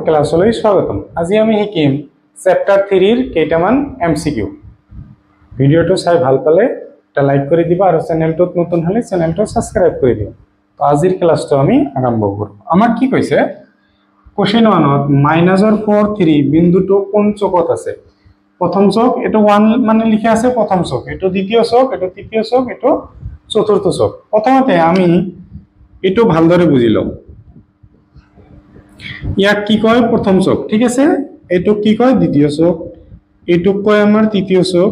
ক্লাছলৈ স্বাগতম। আজি আমি শিকিম চেপ্টাৰ 3 ৰ কেইটামান এমসিকিউ। ভিডিওটো চাই ভাল পালে এটা লাইক কৰি দিবা আৰু চেনেলটোত নতুন হলে চেনেলটো সাবস্ক্ৰাইব কৰি দিবা। তো আজিৰ ক্লাছটো আমি আৰম্ভ কৰো। আমাক কি কৈছে কোশ্চেন 1ত -4 3 বিন্দুটো কোন চকত আছে? প্ৰথম চক এটো 1 মানে লিখা আছে প্ৰথম চক, এটো দ্বিতীয় চক, এটো তৃতীয় চক, এটো চতুৰ্থ চক। প্ৰথমতে আমি এটো ভালদৰে বুজি লওঁ। ইয়াক কি কয় প্রথম চক, ঠিক আছে? এটুক কি কয় দ্বিতীয় চক, এটুক কয় আমার তৃতীয় চক,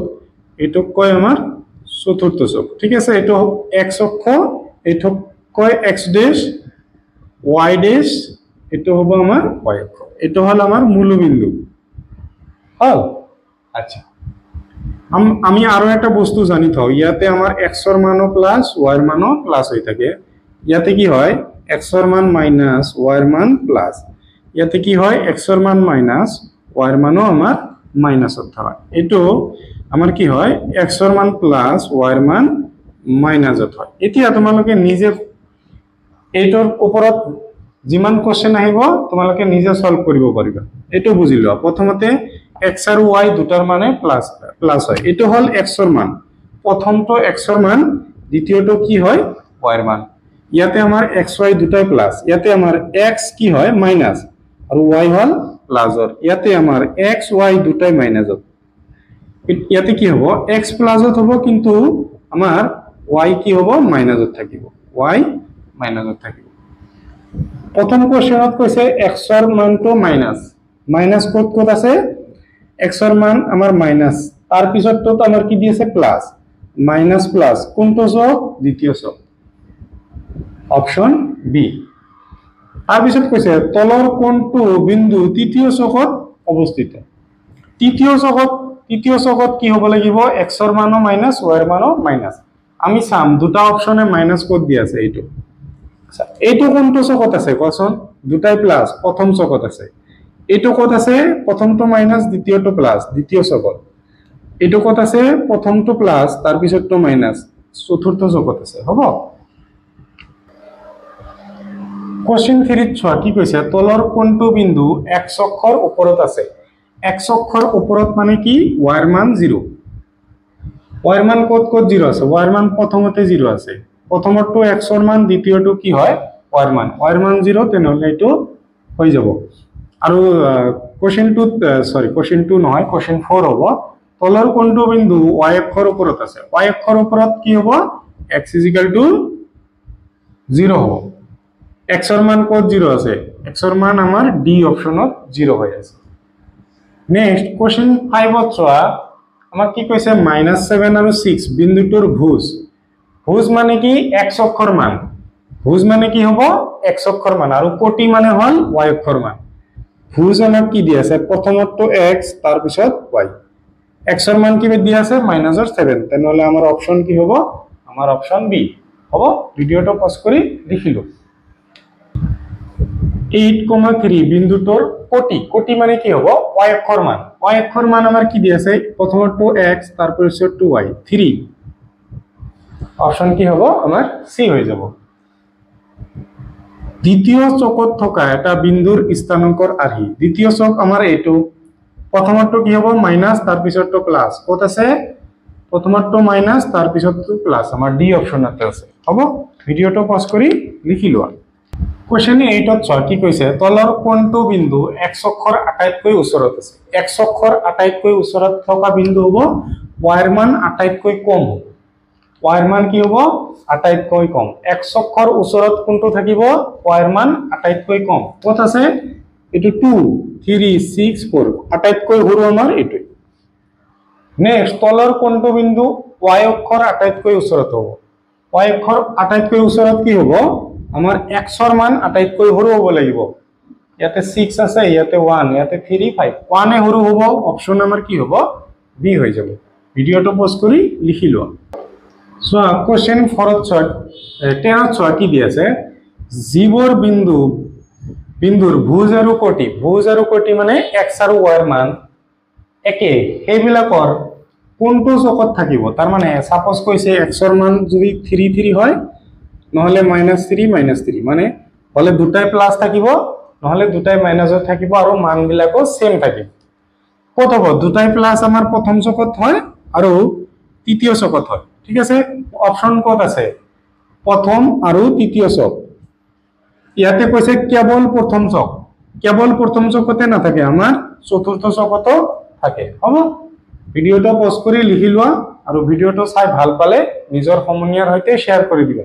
এটুক কয় আমার চতুর্থ চক, ঠিক আছে? এটো x অক্ষ, এটুক কয় x ড্যাশ, y ড্যাশ, এটো হবে আমার y অক্ষ। এটো হল আমার মূলবিন্দু। হল আচ্ছা, আমি আরো একটা বস্তু জানি থাও, ইয়াতে আমার x এর মানও প্লাস y এর মানও প্লাস হই থাকে। ইয়াতে কি হয় x এর মান মাইনাস y এর মান প্লাস, ইয়াতে কি হয় x এর মান মাইনাস y এর মানও আমার মাইনাস হতে হয়। এটো আমার কি হয় x এর মান প্লাস y এর মান মাইনাস হতে হয়। এতিয়া তোমালোকে নিজে এইটোৰ ওপৰত যিমান কোশ্চেন আহিব তোমালোকে নিজে সলভ কৰিব পাৰিবা। এটো বুজি লোৱা। প্ৰথমতে x আৰু y দুটাৰ মানে প্লাস হয়। এটো হল x এর মান, প্রথমটো x এর মান, দ্বিতীয়টো কি হয় y এর মান। ইয়াতে আমার x y দুটাই প্লাস, ইয়াতে আমার x কি হয় মাইনাস আর y হল প্লাসৰ। ইয়াতে আমার x y দুটাই মাইনাসত, ইয়াতে কি হবো x প্লাসত হবো কিন্তু আমার y কি হবো মাইনাসত থাকিব, y মাইনাসত থাকিব। প্রথম কোশ্চেনত কৈছে x এর মানটো মাইনাস, মাইনাস কত আছে x এর মান আমার মাইনাস, তার পিছতটো আমার কি দিয়েছে প্লাস, মাইনাস প্লাস কোনটো চক দ্বিতীয় চক, অপশন বি। তার পিছত কৈছে তলৰ কোনটো বিন্দু তৃতীয় চকত অবস্থিত? তৃতীয় চকত কি হ'ব লাগিব x এর মানও মাইনাস y এর মানও মাইনাস। আমি চাম দুটা অপশনে মাইনাস কোড দি আছে। এইটো আচ্ছা, এইটো কোনটো চকত আছে কোৱাচোন? দুটাই প্লাস, প্রথম চকত আছে। এইটো কত আছে? প্রথমটো মাইনাস দ্বিতীয়টো প্লাস, দ্বিতীয় চকত। এইটো কত আছে? প্রথমটো প্লাস তার পিছতটো মাইনাস, চতুর্থ চকত আছে। হ'ব কোশ্চেন 3 ছোৱা কি কৈছে তলৰ কোনটো বিন্দু x অক্ষৰ ওপৰত আছে? x অক্ষৰ ওপৰত মানে কি y এর মান 0, y এর মান কত 0 আছে? y এর মান প্রথমতে 0 আছে, প্রথমটো x এর মান, দ্বিতীয়টো কি হয় y এর মান, y এর মান 0, তেনেহলে এটো হৈ যাব। আৰু কোশ্চেন 2 নহয়, কোশ্চেন 4 হ'ব তলৰ কোনটো বিন্দু y অক্ষৰ ওপৰত আছে? y অক্ষৰ ওপৰত কি হ'ব x = 0 হ'ব। x এর মান কত 0 আছে? x এর মান আমার ডি অপশনত 0 হয়ে আছে। নেক্সট কোশ্চেন 5 ছোৱা আমাক কি কৈছে -7 আৰু 6 বিন্দুটোৰ ভুজ। ভুজ মানে কি x অক্ষৰ মান, ভুজ মানে কি হ'ব x অক্ষৰ মান, আৰু কোটি মানে হল y অক্ষৰ মান। ভুজ আমাক কি দি আছে? প্ৰথমটো x তাৰ পিছত y, x এৰ মান কি দি আছে -7, তেনেহলে আমাৰ অপশন কি হ'ব? আমাৰ অপশন বি হ'ব। ভিডিওটো পজ কৰি লিখিলো। 8,3 বিন্দুটোৰ কোটি মানে কি হ'ব y অক্ষৰ মান, y অক্ষৰ মান আমাৰ কি দি আছে? প্ৰথমটো x তাৰ পিছতটো y, 3। অপশন কি হ'ব আমাৰ সি হৈ যাব। দ্বিতীয় চকত থকা এটা বিন্দুৰ স্থানাঙ্কৰ আৰ্হি। দ্বিতীয় চক আমাৰ এইটো, প্ৰথমটো কি হ'ব মাইনাস তার পিছতটো প্লাস, কত আছে? প্রথমটো মাইনাস তার পিছতটো প্লাস, আমার ডি অপশনতে আছে। হ'ব ভিডিওটো পজ কৰি লিখি লোৱা। কোশ্চেন 8 ছোৱা কি কৈছে তলৰ কোনটো বিন্দু x অক্ষৰ আটাইতকৈ ওচৰত আছে? x অক্ষৰ আটাইতকৈ ওচৰত থকা বিন্দু হ'ব y এর মান আটাইতকৈ কম হ'ব, y এর মান কি হ'ব আটাইতকৈ কম। x অক্ষৰ ওচৰত কোনটো থাকিব? y এর মান আটাইতকৈ কম, কত আছে? এটো 2 3 6 4, আটাইতকৈ সৰু আমাৰ এটো। নেক্সট তলৰ কোনটো বিন্দু y অক্ষৰ আটাইতকৈ ওচৰত হ'ব? y অক্ষৰ আটাইতকৈ ওচৰত কি হ'ব? আমাৰ x এৰ মান আটাইতকৈ সৰু হ'ব লাগিব। ইয়াতে 6 আছে, ইয়াতে 1, ইয়াতে 3 5, 1 এ সৰু হ'ব, অপশন আমাৰ কি হ'ব বি হৈ যাব। ভিডিওটো পজ কৰি লিখি লোৱা। সো কোশ্চেন 4 10 ছোৱা কি দি আছে যিবোৰ বিন্দুৰ ভুজ আৰু কোটি মানে x আৰু y এৰ মান একে, সেইবিলাকৰ কোনটো চকত থাকিব? তাৰ মানে সাপোজ কৈছে x এর মান যদি 3 3 হয় নহলে -3 -3, মানে হলে দুটাই প্লাস থাকিব নহলে দুটাই মাইনাসত থাকিব আৰু মানবিলাকো সেম থাকিব কত হ'ব দুটাই প্লাস আমাৰ প্ৰথম চকত হয় আৰু তৃতীয় চকত হয় ঠিক আছে অপশন কত আছে প্ৰথম আৰু তৃতীয় চক ইয়াতে কৈছে কেৱল প্ৰথম চকতে নাথাকে আমাৰ চতুৰ্থ চকতো থাকে হ'ব ভিডিওটা পজ কৰি লিখি লোৱা আৰু ভিডিওটো চাই ভাল পালে নিজৰ সমনীয়াৰ সৈতে শেয়াৰ কৰি দিবা